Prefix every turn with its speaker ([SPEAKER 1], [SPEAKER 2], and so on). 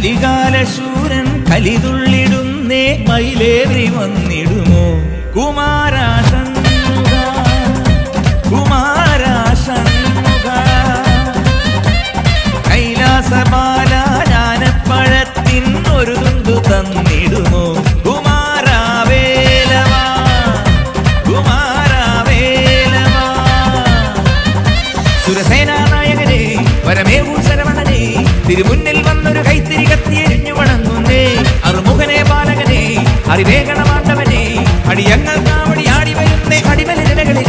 [SPEAKER 1] കലികാലശൂരൻ കലിതുള്ളിടുന്നേ മയിലേറി വന്നിടുമോ കുമാരാഷൺമുഖ കുമാരാഷൺമുഖ കൈലാസപാല ജ്ഞാനപ്പഴത്തിൻ ഒരു തുണ്ടു തന്നിടുമോ കുമാരവേലവാ കുമാരവേലവാ സുരസേനാനായകനെ പരമേവൂ ശരവണനെ തിരുമുന്നിൽ വന്നൊരു കൈത്തിരി കത്തിയെരിഞ്ഞു വണങ്ങുന്നേ അറുമുഖനെ ബാലകനെ അറിവേഗണമാണ്ടവനെ അടിയങ്ങൾ കാവടി ആടി വരുന്നേ അടിമലിടകളിൽ